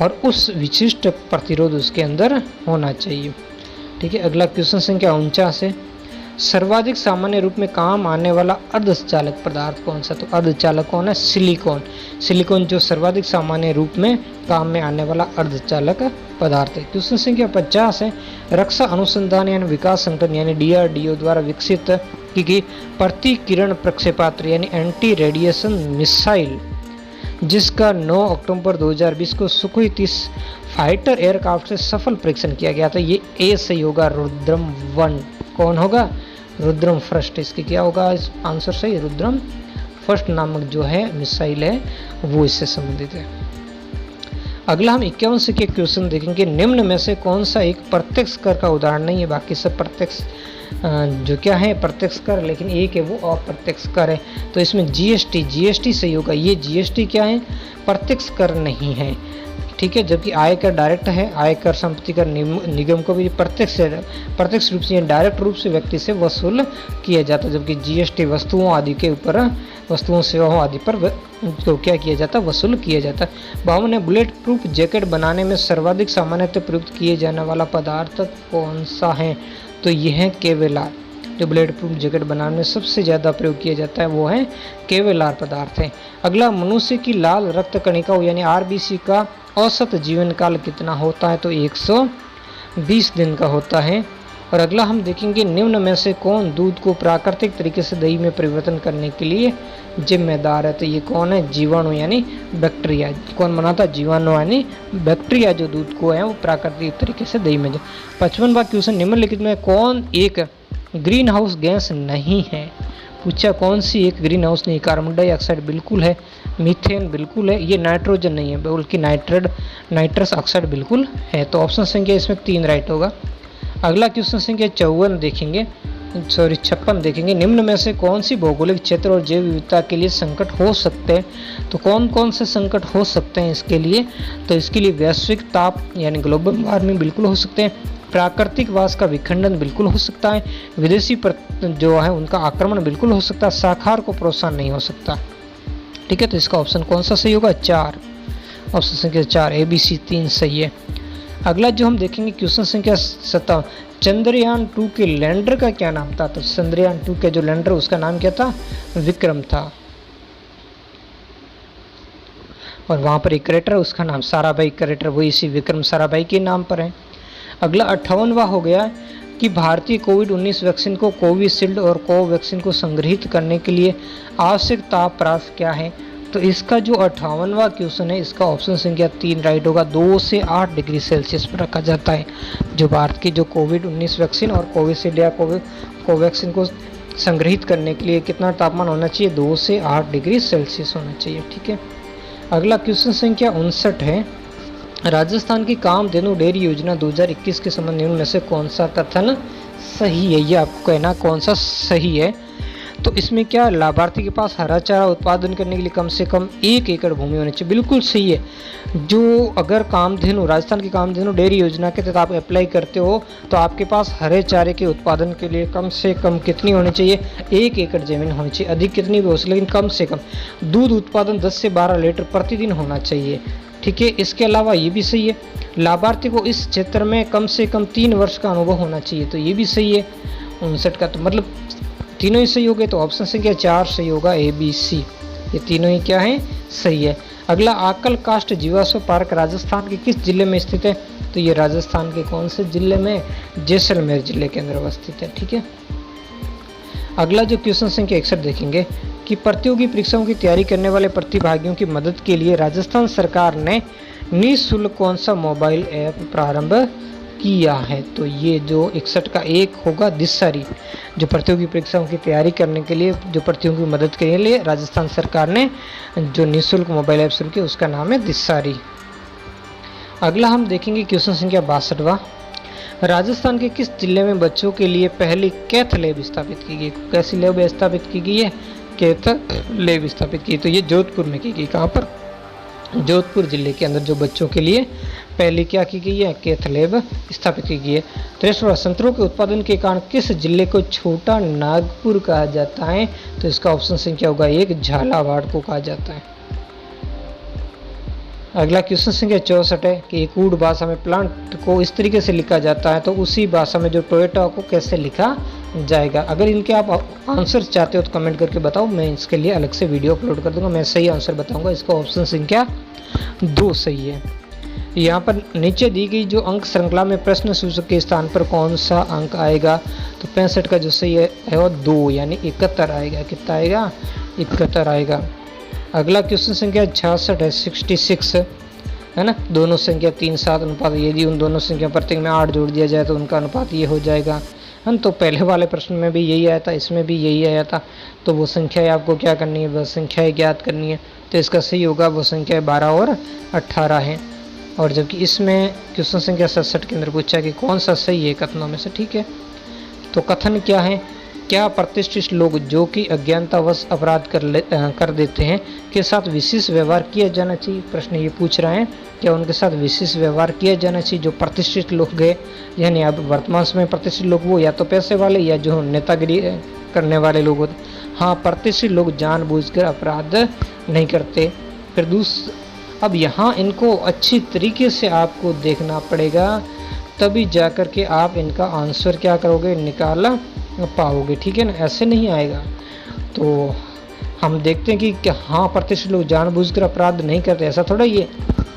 और उस विशिष्ट प्रतिरोध उसके अंदर होना चाहिए। ठीक है। अगला क्वेश्चन संख्या 49 है, सर्वाधिक सामान्य रूप में काम आने वाला अर्धचालक पदार्थ कौन सा? तो अर्धचालक कौन है? सिलिकॉन। सिलिकॉन जो सर्वाधिक सामान्य रूप में काम में आने वाला अर्धचालक पदार्थ है। क्वेश्चन संख्या 50 है, रक्षा अनुसंधान यानी विकास संगठन यानी DRDO द्वारा विकसित की गई प्रतिकिरण प्रक्षेपास्त्र यानी एंटी रेडिएशन मिसाइल जिसका 9 अक्टूबर 2020 को सुखोई 30 फाइटर एयरक्राफ्ट से सफल परीक्षण किया गया था, ये ए सही होगा, रुद्रम 1। कौन होगा? रुद्रम फर्स्ट। इसके क्या होगा आंसर सही? रुद्रम फर्स्ट नामक जो है मिसाइल है वो इससे संबंधित है। अगला हम 51 से के क्वेश्चन देखेंगे, निम्न में से कौन सा एक प्रत्यक्ष कर का उदाहरण नहीं है? बाकी सब प्रत्यक्ष जो क्या है प्रत्यक्ष कर, लेकिन एक है वो अप्रत्यक्ष कर है। तो इसमें जीएसटी सही होगा। ये जीएसटी क्या है? प्रत्यक्ष कर नहीं है। ठीक है। जबकि आयकर डायरेक्ट है, आयकर संपत्ति कर निगम को भी प्रत्यक्ष रूप से डायरेक्ट रूप से व्यक्ति से वसूल किया जाता है, जबकि जीएसटी वस्तुओं आदि के ऊपर, वस्तुओं सेवाओं आदि पर तो क्या किया जाता है? वसूल किया जाता है। 52 है, बुलेट प्रूफ जैकेट बनाने में सर्वाधिक सामान्यतः प्रयुक्त किए जाने वाला पदार्थ कौन सा है? तो यह है केवेलार। जो बुलेट प्रूफ जैकेट बनाने में सबसे ज़्यादा प्रयोग किया जाता है वो है केवेलार पदार्थ है। अगला, मनुष्य की लाल रक्त कणिकाओं यानी आरबीसी का औसत जीवन काल कितना होता है? तो 120 दिन का होता है। और अगला हम देखेंगे, निम्न में से कौन दूध को प्राकृतिक तरीके से दही में परिवर्तन करने के लिए जिम्मेदार है? तो ये कौन है? जीवाणु यानी बैक्टीरिया। कौन बनाता है? जीवाणु यानी बैक्टीरिया जो दूध को है वो प्राकृतिक तरीके से दही में। 55वां क्वेश्चन, निम्नलिखित में कौन एक ग्रीन हाउस गैस नहीं है? पूछा कौन सी एक ग्रीन हाउस नहीं? कार्बन डाइऑक्साइड बिल्कुल है, मीथेन बिल्कुल है, ये नाइट्रोजन नहीं है बल्कि नाइट्रस ऑक्साइड बिल्कुल है। तो ऑप्शन संख्या इसमें 3 राइट होगा। अगला क्वेश्चन संख्या 56 देखेंगे, 56 देखेंगे, निम्न में से कौन सी भौगोलिक क्षेत्र और जैव विविधता के लिए संकट हो सकते हैं? तो कौन कौन से संकट हो सकते हैं इसके लिए? तो इसके लिए वैश्विक ताप यानी ग्लोबल वार्मिंग बिल्कुल हो सकते हैं, प्राकृतिक वास का विखंडन बिल्कुल हो सकता है, विदेशी जो है उनका आक्रमण बिल्कुल हो सकता है, शाकाहार को प्रोत्साहन नहीं हो सकता। ठीक है। तो इसका ऑप्शन कौन सा सही होगा? 4। ऑप्शन संख्या 4 ABC 3 सही है। अगला जो हम देखेंगे क्वेश्चन संख्या 57, चंद्रयान 2 के लैंडर का क्या नाम था? तो चंद्रयान 2 के जो लैंडर उसका नाम क्या था? विक्रम था। और वहां पर एक क्रेटर है उसका नाम साराभाई क्रेटर, वो इसी विक्रम साराभाई के नाम पर है। अगला 58वां हो गया कि भारतीय कोविड-19 वैक्सीन को कोविशील्ड और कोवैक्सीन को संग्रहित करने के लिए आवश्यक तापमान क्या है? तो इसका जो 58वां क्वेश्चन है इसका ऑप्शन संख्या 3 राइट होगा। 2 से 8 डिग्री सेल्सियस पर रखा जाता है। जो भारत की जो कोविड-19 वैक्सीन और कोविशील्ड या कोवैक्सीन को संग्रहित करने के लिए कितना तापमान होना चाहिए? 2 से 8 डिग्री सेल्सियस होना चाहिए। ठीक है। अगला क्वेश्चन संख्या 59 है, राजस्थान की कामधेनु डेयरी योजना 2021 के संबंध में से कौन सा कथन सही है? ये आपको कहना कौन सा सही है। तो इसमें क्या लाभार्थी के पास हरा चारा उत्पादन करने के लिए कम से कम 1 एकड़ भूमि होनी चाहिए, बिल्कुल सही है। जो अगर कामधेनु राजस्थान की कामधेनु डेयरी योजना के तहत आप अप्लाई करते हो तो आपके पास हरे चारे के उत्पादन के लिए कम से कम कितनी होनी चाहिए? 1 एकड़ जमीन होनी चाहिए। अधिक कितनी भी हो सकती, लेकिन कम से कम दूध उत्पादन 10 से 12 लीटर प्रतिदिन होना चाहिए। ठीक है। इसके अलावा ये भी सही है, लाभार्थी को इस क्षेत्र में कम से कम 3 वर्ष का अनुभव होना चाहिए, तो ये भी सही है। 59 का तो मतलब तीनों ही सही हो गए, तो ऑप्शन संख्या 4 सही होगा ABC। ये तीनों ही क्या है, सही है। अगला, आकल कास्ट जीवाश्म पार्क राजस्थान के किस जिले में स्थित है? तो ये राजस्थान के कौन से जिले में? जैसलमेर जिले के अंदर अवस्थित है, ठीक है। अगला जो क्वेश्चन संख्या 61 देखेंगे कि प्रतियोगी परीक्षाओं की तैयारी करने वाले प्रतिभागियों की मदद के लिए राजस्थान सरकार ने निःशुल्क कौन सा मोबाइल ऐप प्रारंभ किया है? तो ये जो 61 का एक होगा दिशहरी, जो प्रतियोगी परीक्षाओं की तैयारी करने के लिए, जो प्रतियोगी की मदद के लिए राजस्थान सरकार ने जो निःशुल्क मोबाइल ऐप शुरू किया उसका नाम है दिशहरी। अगला हम देखेंगे क्वेश्चन संख्या 62वां, राजस्थान के किस जिले में बच्चों के लिए पहली कैथ लैब स्थापित की गई? कैसी लैब स्थापित की गई है? कैथ लैब स्थापित की। तो ये जोधपुर में की गई। कहाँ पर? जोधपुर जिले के अंदर जो बच्चों के लिए पहली क्या की गई है? कैथ लैब स्थापित की गई है। 63वां, संतरों के उत्पादन के कारण किस जिले को छोटा नागपुर कहा जाता है? तो इसका ऑप्शन संख्या होगा 1, झालावाड़ को कहा जाता है। अगला क्वेश्चन संख्या 64 है कि एक ऊर्ड भाषा में प्लांट को इस तरीके से लिखा जाता है, तो उसी भाषा में जो टोयोटा को कैसे लिखा जाएगा? अगर इनके आप आंसर चाहते हो तो कमेंट करके बताओ, मैं इसके लिए अलग से वीडियो अपलोड कर दूंगा। मैं सही आंसर बताऊंगा। इसका ऑप्शन संख्या 2 सही है। यहाँ पर नीचे दी गई जो अंक श्रृंखला में प्रश्न सूचक के स्थान पर कौन सा अंक आएगा? तो 65 का जो सही है वो 2 यानी 71 आएगा। कितना आएगा? 71 आएगा। अगला क्वेश्चन संख्या 66 है, 66 है ना। दोनों संख्या 3-7 अनुपात, यदि उन दोनों संख्या प्रत्येक में 8 जोड़ दिया जाए तो उनका अनुपात ये हो जाएगा, है ना। तो पहले वाले प्रश्न में भी यही आया था, इसमें भी यही आया था। तो वो संख्याएं आपको क्या करनी है? वह संख्याएं ज्ञात करनी है। तो इसका सही होगा वो संख्या 12 और 18 है। और जबकि इसमें क्वेश्चन संख्या 67 के अंदर पूछा कि कौन सा सही है कथनों में से, ठीक है। तो कथन क्या है? क्या प्रतिष्ठित लोग जो कि अज्ञानतावश अपराध कर देते हैं के साथ विशेष व्यवहार किया जाना चाहिए? प्रश्न ये पूछ रहे हैं, क्या उनके साथ विशेष व्यवहार किया जाना चाहिए जो प्रतिष्ठित लोग हैं? यानी अब वर्तमान समय प्रतिष्ठित लोग वो या तो पैसे वाले या जो नेतागिरी करने वाले लोग होते। हाँ, प्रतिष्ठित लोग जानबूझकर अपराध नहीं करते। फिर अब यहाँ इनको अच्छी तरीके से आपको देखना पड़ेगा, तभी जाकर के आप इनका आंसर क्या करोगे? निकाल पाओगे, ठीक है ना। ऐसे नहीं आएगा। तो हम देखते हैं कि क्या हाँ प्रतिष्ठित लोग जानबूझकर अपराध नहीं करते, ऐसा थोड़ा ये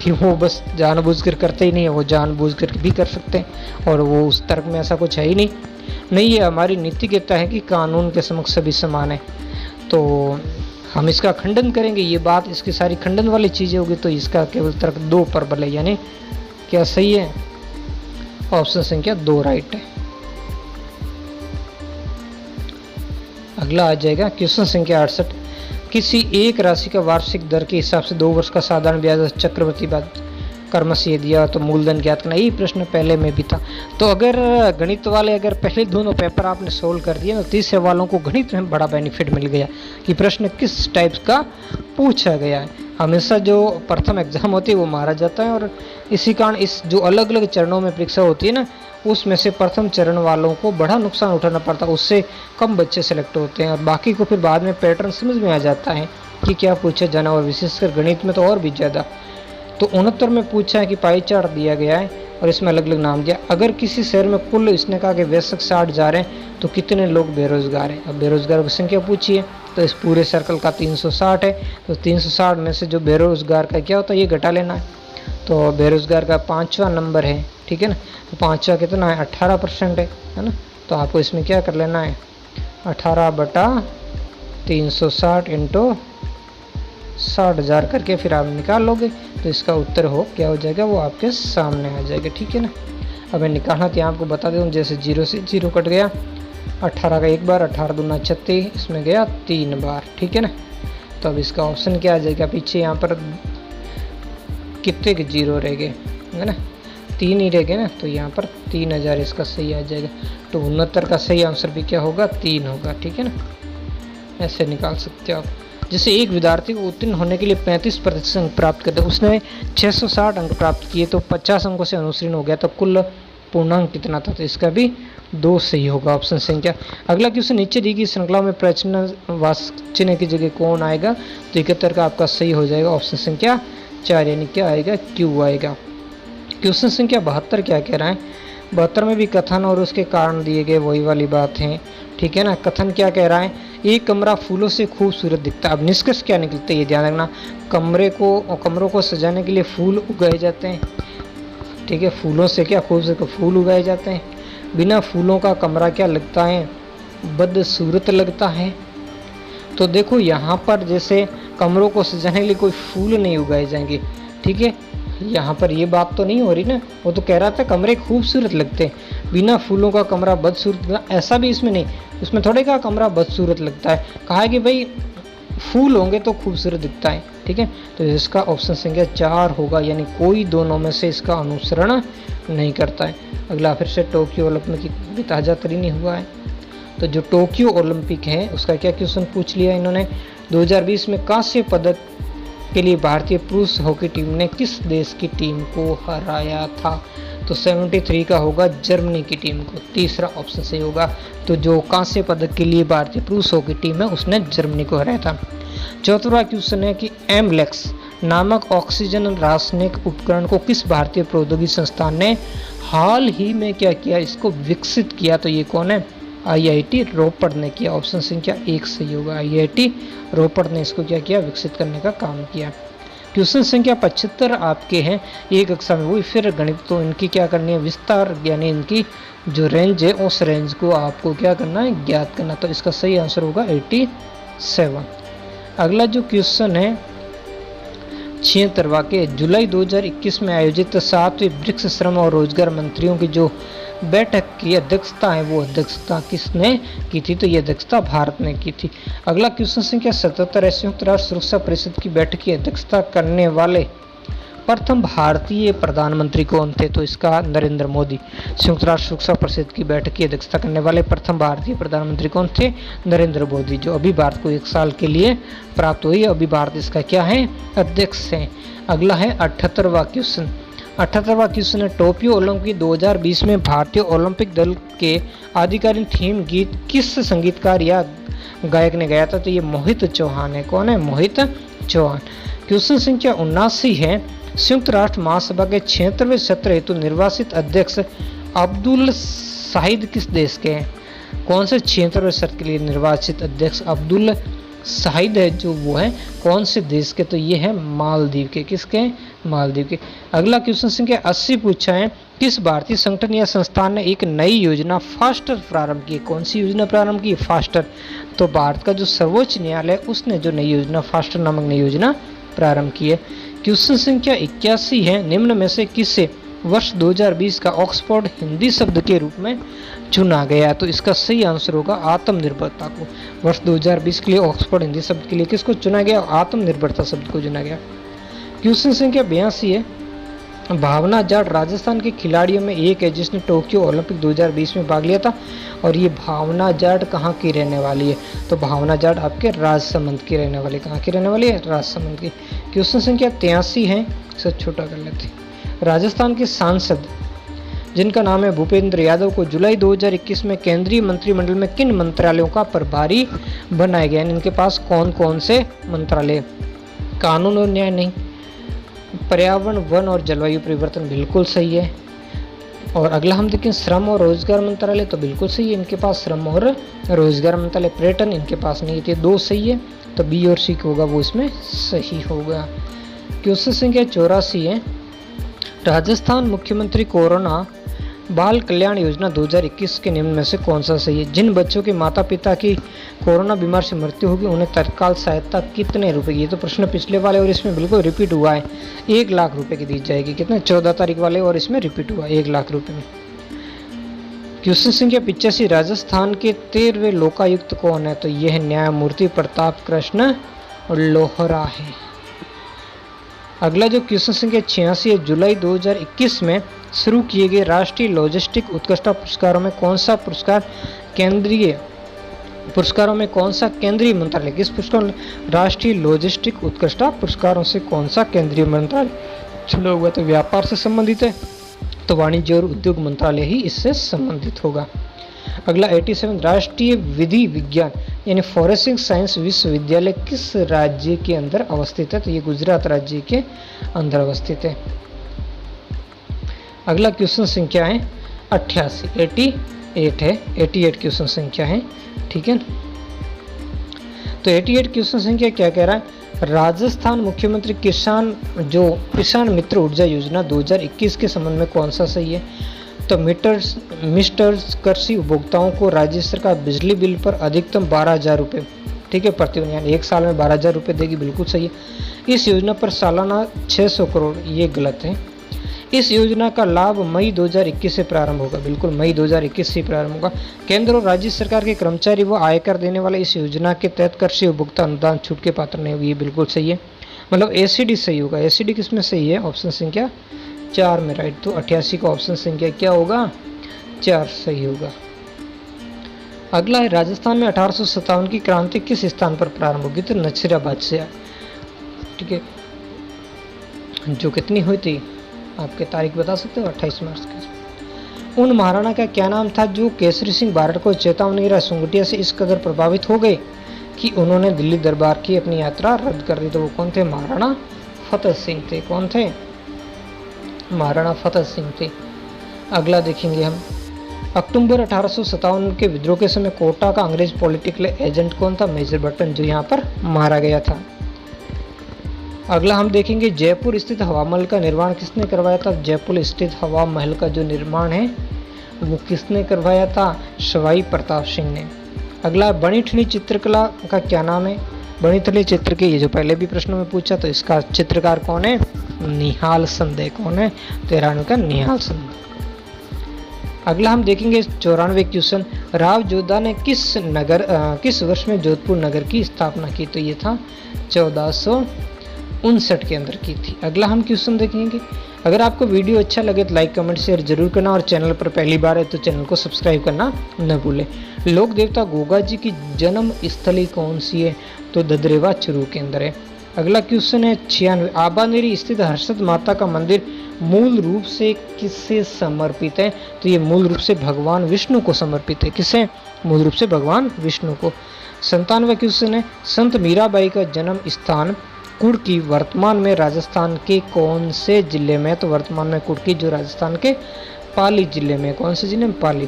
कि वो बस जानबूझकर करते ही नहीं है, वो जानबूझकर भी कर सकते हैं। और वो उस तर्क में ऐसा कुछ है ही नहीं। ये हमारी नीति कहता है कि कानून के समक्ष सभी समान है। तो हम इसका खंडन करेंगे, ये बात इसकी सारी खंडन वाली चीज़ें होगी। तो इसका केवल तर्क 2 पर बल है, यानी क्या सही है? ऑप्शन संख्या 2 राइट है। अगला आ जाएगा क्वेश्चन संख्या 68, किसी एक राशि का वार्षिक दर के हिसाब से 2 वर्ष का साधारण ब्याज चक्रवृद्धि ब्याज क्रमशः दिया तो मूलधन ज्ञात करना। यही प्रश्न पहले में भी था। तो अगर गणित वाले अगर पहले दोनों पेपर आपने सोल्व कर दिए तो तीसरे वालों को गणित में बड़ा बेनिफिट मिल गया कि प्रश्न किस टाइप का पूछा गया है। हमेशा जो प्रथम एग्जाम होती है वो मारा जाता है, और इसी कारण इस जो अलग अलग चरणों में परीक्षा होती है ना, उसमें से प्रथम चरण वालों को बड़ा नुकसान उठाना पड़ता है, उससे कम बच्चे सेलेक्ट होते हैं और बाकी को फिर बाद में पैटर्न समझ में आ जाता है कि क्या पूछा जाना। और विशेषकर गणित में तो और भी ज़्यादा। तो 69 में पूछा है कि पाई चार्ट दिया गया है और इसमें अलग अलग नाम दिया। अगर किसी शहर में कुल, इसने कहा कि वयस्क 60 जा रहे हैं तो कितने लोग बेरोजगार हैं? अब बेरोजगारों की संख्या पूछी है, तो इस पूरे सर्कल का 360 है। तो 360 में से जो बेरोजगार का क्या होता है ये घटा लेना है। तो बेरोजगार का 5वां नंबर है, ठीक है ना। तो 5वां कितना है? 18% है ना। तो आपको इसमें क्या कर लेना है? 18/360 इंटू 60,000 करके फिर आप निकाल लोगे। तो इसका उत्तर हो क्या हो जाएगा? वो आपके सामने आ जाएगा, ठीक है ना। अब मैं निकालना तो यहाँ आपको बता दूँ, जैसे 0 से 0 कट गया, 18 का एक बार, 18 दूना 36, इसमें गया 3 बार, ठीक है ना। तो अब इसका ऑप्शन क्या आ जाएगा? पीछे यहाँ पर कितने के 0 रह गए, है ना, 3 ही रह गए ना। तो यहाँ पर 3000 इसका सही आ जाएगा। तो 69 का सही आंसर भी क्या होगा? 3 होगा, ठीक है ना। ऐसे निकाल सकते हो आप। जैसे एक विद्यार्थी को उत्तीर्ण होने के लिए 35% अंक प्राप्त करते, उसने 660 अंक प्राप्त किए तो 50 अंकों से अनुत्तीर्ण हो गया, तो कुल पूर्णांक कितना था? तो इसका भी 2 सही होगा, ऑप्शन संख्या। अगला क्वेश्चन, नीचे दी गई श्रृंखला में प्रश्नवाचक चिन्ह की जगह कौन आएगा? तो 71 का आपका सही हो जाएगा, ऑप्शन संख्या 4, यानी क्या आएगा? क्यू आएगा। क्वेश्चन संख्या 72 क्या कह रहा है? 72 में भी कथन और उसके कारण दिए गए वही वाली बात है, ठीक है ना। कथन क्या कह रहा है, एक कमरा फूलों से खूबसूरत दिखता है। अब निष्कर्ष क्या निकलते हैं ये ध्यान रखना, कमरों को सजाने के लिए फूल उगाए जाते हैं, ठीक है। फूलों से क्या खूबसूरत फूल उगाए जाते हैं। बिना फूलों का कमरा क्या लगता है, बदसूरत लगता है। तो देखो यहाँ पर जैसे कमरों को सजाने के लिए कोई फूल नहीं उगाए जाएंगे, ठीक है। यहाँ पर ये बात तो नहीं हो रही ना, वो तो कह रहा था कमरे खूबसूरत लगते हैं, बिना फूलों का कमरा बदसूरत, ऐसा भी इसमें नहीं, उसमें थोड़े का कमरा बदसूरत लगता है, कहा है कि भाई फूल होंगे तो खूबसूरत दिखता है, ठीक है। तो इसका ऑप्शन संख्या 4 होगा, यानी कोई दोनों में से इसका अनुसरण नहीं करता है। अगला फिर से टोक्यो ओलंपिक की ताज़ा तरीन हुआ है। तो जो टोक्यो ओलंपिक है उसका क्या क्वेश्चन पूछ लिया इन्होंने, 2020 में कांस्य पदक के लिए भारतीय पुरुष हॉकी टीम ने किस देश की टीम को हराया था। तो 73 का होगा जर्मनी की टीम को, तीसरा ऑप्शन सही होगा। तो जो कांस्य पदक के लिए भारतीय पुरुष हॉकी टीम है उसने जर्मनी को हराया था। चौथा क्वेश्चन है कि एमलेक्स नामक ऑक्सीजन रासायनिक उपकरण को किस भारतीय प्रौद्योगिकी संस्थान ने हाल ही में क्या किया, इसको विकसित किया। तो ये कौन है, आईआईटी रोपड़ ने किया। ऑप्शन संख्या 1 सही होगा, आईआईटी रोपड़ ने इसको क्या किया, विकसित करने का काम किया। क्वेश्चन संख्या 75 आपके हैं एक कक्षा में, वही फिर गणित, तो इनकी क्या करनी है, विस्तार, यानी इनकी जो रेंज है उस रेंज को आपको क्या करना है, ज्ञात करना। तो इसका सही आंसर होगा 87। अगला जो क्वेश्चन है 76वां के, जुलाई 2021 में आयोजित 7वीं ब्रिक्स श्रम और रोजगार मंत्रियों की जो बैठक की अध्यक्षता है वो अध्यक्षता किसने की थी, तो ये अध्यक्षता भारत ने की थी। अगला क्वेश्चन संख्या 77 है, संयुक्त राष्ट्र सुरक्षा परिषद की बैठक की अध्यक्षता करने वाले प्रथम भारतीय प्रधानमंत्री कौन थे, तो इसका नरेंद्र मोदी। संयुक्त राष्ट्र सुरक्षा परिषद की बैठक की अध्यक्षता करने वाले प्रथम भारतीय प्रधानमंत्री कौन थे, नरेंद्र मोदी, जो अभी भारत को 1 साल के लिए प्राप्त हुई, अभी भारत इसका क्या है, अध्यक्ष है। अगला है 78वां क्वेश्चन। 78वां क्वेश्चन है, टोक्यो ओलंपिक 2020 में भारतीय ओलंपिक दल के आधिकारिक थीम गीत किस संगीतकार या गायक ने गाया था, तो ये मोहित चौहान है। कौन है, मोहित चौहान। क्वेश्चन संख्या 79 है, संयुक्त राष्ट्र महासभा के 76वें सत्र हेतु निर्वाचित अध्यक्ष अब्दुल शाहिद किस देश के हैं। कौन से 76वें सत्र के लिए निर्वाचित अध्यक्ष अब्दुल शाहिद है, जो वो है कौन से देश के, तो ये है मालदीव के। किसके, मालदीव के। अगला क्वेश्चन संख्या 80 पूछा है, किस भारतीय संगठन या संस्थान ने एक नई योजना फास्टर प्रारंभ की। कौन सी योजना प्रारंभ की, फास्टर। तो भारत का जो सर्वोच्च न्यायालय उसने जो नई योजना फास्टर नामक नई योजना प्रारंभ की है। क्वेश्चन संख्या 81 है, निम्न में से किसे वर्ष 2020 का ऑक्सफोर्ड हिंदी शब्द के रूप में चुना गया, तो इसका सही आंसर होगा आत्मनिर्भरता को। वर्ष 2020 के लिए ऑक्सफोर्ड हिंदी शब्द के लिए किसको चुना गया, आत्मनिर्भरता शब्द को चुना गया। क्वेश्चन संख्या 82 है, भावना जाट राजस्थान के खिलाड़ियों में एक है जिसने टोक्यो ओलंपिक 2020 में भाग लिया था, और ये भावना जाट कहाँ की रहने वाली है, तो भावना जाट आपके राजसमंद की रहने वाली, कहाँ की रहने वाली है, राजसमंद की। क्वेश्चन संख्या 83 है, इसे छोटा कर लेते हैं। राजस्थान के सांसद जिनका नाम है भूपेंद्र यादव को जुलाई 2021 में केंद्रीय मंत्रिमंडल में किन मंत्रालयों का प्रभारी बनाया गया, इनके पास कौन कौन से मंत्रालय, कानून और न्याय नहीं, पर्यावरण वन और जलवायु परिवर्तन बिल्कुल सही है। और अगला हम देखें श्रम और रोजगार मंत्रालय, तो बिल्कुल सही है, इनके पास श्रम और रोजगार मंत्रालय। पर्यटन इनके पास नहीं थे, 2 सही है, तो बी और सी होगा वो इसमें सही होगा। क्वेश्चन संख्या 84 है, राजस्थान मुख्यमंत्री कोरोना बाल कल्याण योजना 2021 के निम्न में से कौन सा सही है। जिन बच्चों के माता पिता की कोरोना बीमार से मृत्यु होगी उन्हें तत्काल सहायता कितने रुपए की, ये तो प्रश्न पिछले वाले और इसमें बिल्कुल रिपीट हुआ है, 1 लाख रुपए की दी जाएगी। कितने, 14 तारीख वाले और इसमें रिपीट हुआ 1 लाख रुपए में। क्वेश्चन संख्या 85, राजस्थान के 13वें लोकायुक्त कौन है, तो यह है न्यायमूर्ति प्रताप कृष्ण लोहरा है। अगला जो क्वेश्चन संख्या 86 है, जुलाई 2021 में शुरू किए गए राष्ट्रीय लॉजिस्टिक उत्कृष्टता पुरस्कारों में कौन सा केंद्रीय मंत्रालय, किस पुरस्कार, राष्ट्रीय लॉजिस्टिक उत्कृष्टता पुरस्कारों से कौन सा केंद्रीय मंत्रालय चुना हुआ, तो व्यापार से संबंधित है, तो वाणिज्य और उद्योग मंत्रालय ही इससे संबंधित होगा। अगला 87, राष्ट्रीय विधि विज्ञान यानी फॉरेंसिक साइंस विश्वविद्यालय किस राज्य के अंदर अवस्थित है, तो ये गुजरात राज्य के अंदर अवस्थित है। अगला क्वेश्चन संख्या है 88 है, 88 क्वेश्चन संख्या है, ठीक है। तो 88 क्वेश्चन संख्या क्या कह रहा है, राजस्थान मुख्यमंत्री किसान मित्र ऊर्जा योजना 2021 के संबंध में कौन सा सही है। तो मिस्टर कृषि उपभोक्ताओं को राज्य सरकार बिजली बिल पर अधिकतम 12,000 रुपये, ठीक है, प्रतिवर्ष, यानी एक साल में 12,000 रुपये देगी, बिल्कुल सही है। इस योजना पर सालाना 600 करोड़, ये गलत है। इस योजना का लाभ मई 2021 से प्रारंभ होगा, बिल्कुल मई 2021 से प्रारंभ होगा। केंद्र और राज्य सरकार के कर्मचारी व आयकर देने वाले इस योजना के तहत कृषि उपभोक्ता अनुदान छूट के पात्र नहीं होगी, ये बिल्कुल सही है। मतलब एसीडी सही होगा। एसीडी किस में सही है, ऑप्शन संख्या 4 में, राइट। तो 88 का ऑप्शन संख्या क्या होगा, 4 सही होगा। अगला है, राजस्थान में 1857 की क्रांति किस स्थान पर प्रारंभ होगी। तो नसीराबाद से, ठीक है, जो कितनी हुई थी, आपके तारीख बता सकते हो, 28 मार्च के। उन महाराणा का क्या नाम था जो केसरी सिंह बारड को चेतावनी सुंगटिया से इस कदर प्रभावित हो गए कि उन्होंने दिल्ली दरबार की अपनी यात्रा रद्द कर दी। तो वो कौन थे, महाराणा फतेह सिंह थे। कौन थे, महाराणा फतेह सिंह थे। अगला देखेंगे हम, अक्टूबर 1857 के विद्रोह के समय कोटा का अंग्रेज पॉलिटिकल एजेंट कौन था, मेजर बर्टन, जो यहाँ पर मारा गया था। अगला हम देखेंगे, जयपुर स्थित हवा महल का निर्माण किसने करवाया था। जयपुर स्थित हवा महल का जो निर्माण है वो किसने करवाया था, सवाई प्रताप सिंह ने। अगला, बणिठनी चित्रकला का क्या नाम है। बणिठनी चित्र के, ये जो पहले भी प्रश्नों में पूछा, तो इसका चित्रकार कौन है, निहाल संदेह। कौन है, 13 का निहाल संदेह। अगला हम देखेंगे 94 क्वेश्चन, राव जोधा ने किस वर्ष में जोधपुर नगर की स्थापना की। तो ये था 1459 के अंदर की थी। अगला हम क्वेश्चन देखेंगे, अगर आपको वीडियो अच्छा लगे तो लाइक कमेंट शेयर जरूर करना, और चैनल पर पहली बार है तो चैनल को सब्सक्राइब करना न भूलें। लोक देवता गोगा जी की जन्म स्थली कौन सी है। तो ददरेवा चुरू के अंदर है। अगला क्वेश्चन है 96, आबानेरी स्थित हर्षद माता का मंदिर मूल रूप से किससे समर्पित है। तो ये मूल रूप से भगवान विष्णु को समर्पित है। किसे, मूल रूप से भगवान विष्णु को। 97वां क्वेश्चन है, संत मीराबाई का जन्म स्थान कुड़की वर्तमान में राजस्थान के कौन से जिले में। तो वर्तमान में कुड़की जो राजस्थान के पाली जिले में, कौन से जिले में, पाली।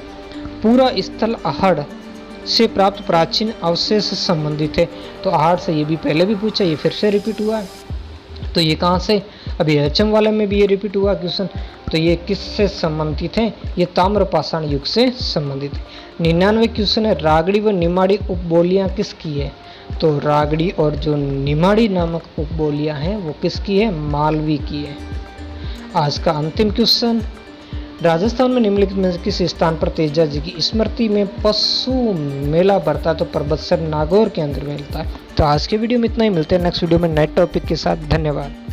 पूरा स्थल आहड़ से प्राप्त प्राचीन अवशेष संबंधित है। तो आहड़ से, ये भी पहले भी पूछा, ये फिर से रिपीट हुआ है। तो ये कहाँ से, अभी एचएम वाले में भी ये रिपीट हुआ क्वेश्चन। तो ये किससे संबंधित है, ये ताम्रपाषाण युग से संबंधित है। 99 क्वेश्चन है, रागड़ी व निमाड़ी उपबोलियाँ किसकी है। तो रागड़ी और जो निमाड़ी नामक उपबोलियाँ हैं वो किसकी है, मालवी की है। आज का अंतिम क्वेश्चन, राजस्थान में निम्नलिखित में किस स्थान पर तेजा जी की स्मृति में पशु मेला भरता है। तो परबतसर नागौर के अंदर मिलता है। तो आज के वीडियो में इतना ही, मिलते हैं नेक्स्ट वीडियो में नए टॉपिक के साथ। धन्यवाद।